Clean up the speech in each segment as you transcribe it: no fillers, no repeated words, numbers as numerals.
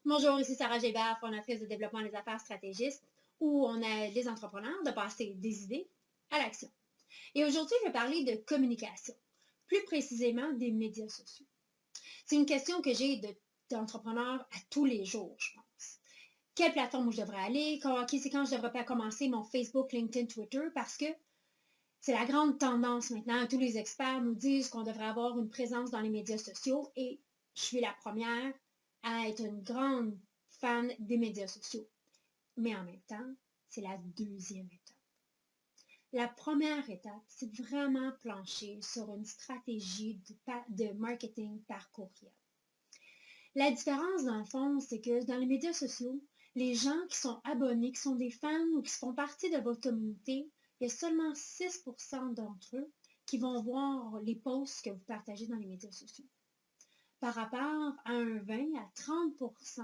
Bonjour, ici Sarah Gébert, fondatrice de Développement des affaires stratégistes, où on aide les entrepreneurs de passer des idées à l'action. Et aujourd'hui, je vais parler de communication, plus précisément des médias sociaux. C'est une question que j'ai d'entrepreneurs à tous les jours, je pense. Quelle plateforme où je devrais aller? C'est quand je devrais commencer mon Facebook, LinkedIn, Twitter? Parce que c'est la grande tendance maintenant. Tous les experts nous disent qu'on devrait avoir une présence dans les médias sociaux et je suis la première à être une grande fan des médias sociaux. Mais en même temps, c'est la deuxième étape. La première étape, c'est vraiment plancher sur une stratégie de marketing par courriel. La différence, dans le fond, c'est que dans les médias sociaux, les gens qui sont abonnés, qui sont des fans ou qui font partie de votre communauté, il y a seulement 6% d'entre eux qui vont voir les posts que vous partagez dans les médias sociaux. Par rapport à un 20 à 30%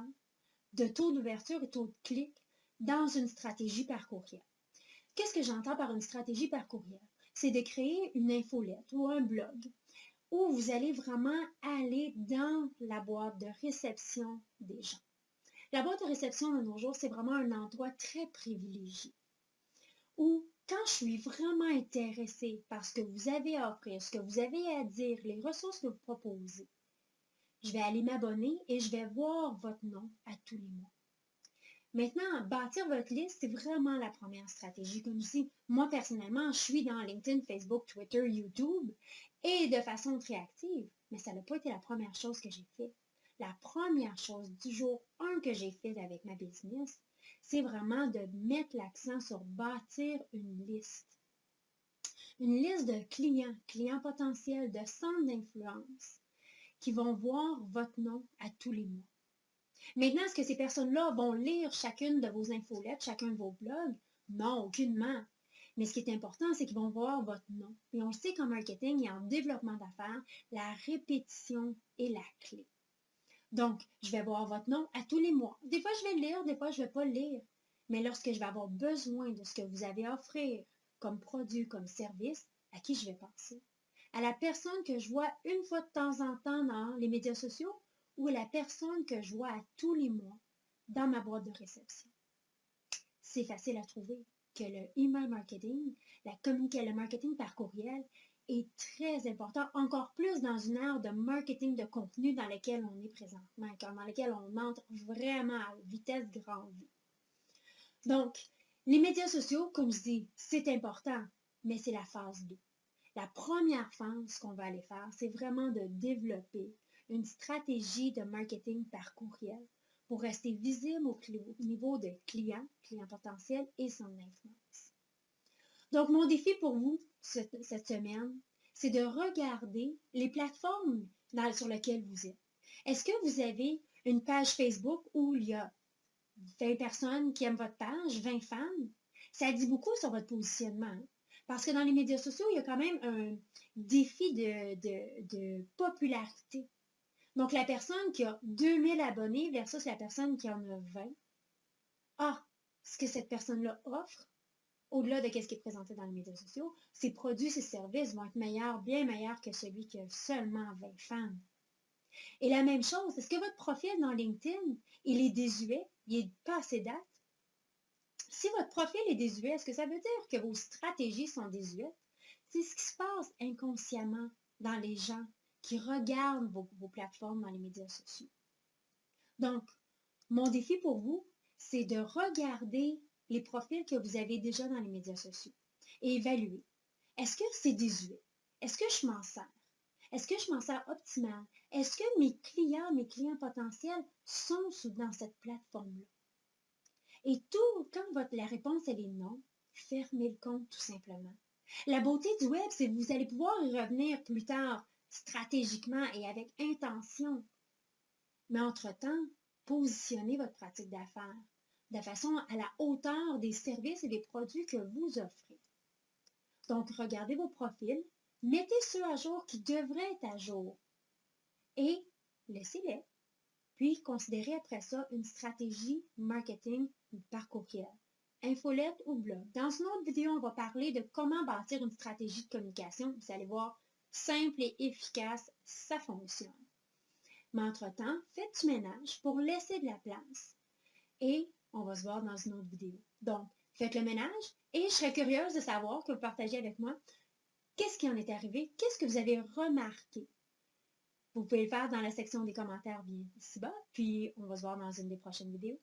de taux d'ouverture et taux de clic dans une stratégie par courriel. Qu'est-ce que j'entends par une stratégie par courriel? C'est de créer une infolette ou un blog où vous allez vraiment aller dans la boîte de réception des gens. La boîte de réception de nos jours, c'est vraiment un endroit très privilégié où quand je suis vraiment intéressée par ce que vous avez à offrir, ce que vous avez à dire, les ressources que vous proposez, je vais aller m'abonner et je vais voir votre nom à tous les mois. Maintenant, bâtir votre liste, c'est vraiment la première stratégie. Comme je dis, moi personnellement, je suis dans LinkedIn, Facebook, Twitter, YouTube et de façon très active, mais ça n'a pas été la première chose que j'ai fait. La première chose du jour 1 que j'ai fait avec ma business, c'est vraiment de mettre l'accent sur bâtir une liste. Une liste de clients potentiels, de centres d'influence qui vont voir votre nom à tous les mois. Maintenant, est-ce que ces personnes-là vont lire chacune de vos infolettes, chacun de vos blogs? Non, aucunement. Mais ce qui est important, c'est qu'ils vont voir votre nom. Et on le sait qu'en marketing et en développement d'affaires, la répétition est la clé. Donc, je vais voir votre nom à tous les mois. Des fois, je vais le lire, des fois, je ne vais pas le lire. Mais lorsque je vais avoir besoin de ce que vous avez à offrir comme produit, comme service, à qui je vais penser? À la personne que je vois une fois de temps en temps dans les médias sociaux ou à la personne que je vois à tous les mois dans ma boîte de réception? C'est facile à trouver que le email marketing, le marketing par courriel est très important, encore plus dans une ère de marketing de contenu dans laquelle on est présentement, dans laquelle on entre vraiment à vitesse grand V. Donc, les médias sociaux, comme je dis, c'est important, mais c'est la phase 2. La première phase qu'on va aller faire, c'est vraiment de développer une stratégie de marketing par courriel pour rester visible au niveau de clients potentiels et son influence. Donc, mon défi pour vous cette semaine, c'est de regarder les plateformes sur lesquelles vous êtes. Est-ce que vous avez une page Facebook où il y a 20 personnes qui aiment votre page, 20 fans? Ça dit beaucoup sur votre positionnement. Parce que dans les médias sociaux, il y a quand même un défi de popularité. Donc, la personne qui a 2000 abonnés versus la personne qui en a 20. Ah, ce que cette personne-là offre, au-delà de ce qui est présenté dans les médias sociaux, ses produits, ses services vont être meilleurs, bien meilleurs que celui qui a seulement 20 fans. Et la même chose, est-ce que votre profil dans LinkedIn, il est désuet, il n'est pas assez date? Si votre profil est désuet, est-ce que ça veut dire que vos stratégies sont désuètes? C'est ce qui se passe inconsciemment dans les gens qui regardent vos plateformes dans les médias sociaux. Donc, mon défi pour vous, c'est de regarder les profils que vous avez déjà dans les médias sociaux et évaluer. Est-ce que c'est désuet? Est-ce que je m'en sers? Est-ce que je m'en sers optimal? Est-ce que mes clients potentiels sont dans cette plateforme-là? Et tout, quand la réponse elle est non, fermez le compte tout simplement. La beauté du web, c'est que vous allez pouvoir y revenir plus tard stratégiquement et avec intention. Mais entre-temps, positionnez votre pratique d'affaires de façon à la hauteur des services et des produits que vous offrez. Donc, regardez vos profils, mettez ceux à jour qui devraient être à jour et laissez-les. Puis, considérez après ça une stratégie marketing par courriel, infolette ou blog. Dans une autre vidéo, on va parler de comment bâtir une stratégie de communication. Vous allez voir, simple et efficace, ça fonctionne. Mais entre-temps, faites du ménage pour laisser de la place. Et on va se voir dans une autre vidéo. Donc, faites le ménage et je serais curieuse de savoir que vous partagez avec moi qu'est-ce qui en est arrivé, qu'est-ce que vous avez remarqué. Vous pouvez le faire dans la section des commentaires bien ici-bas, puis on va se voir dans une des prochaines vidéos.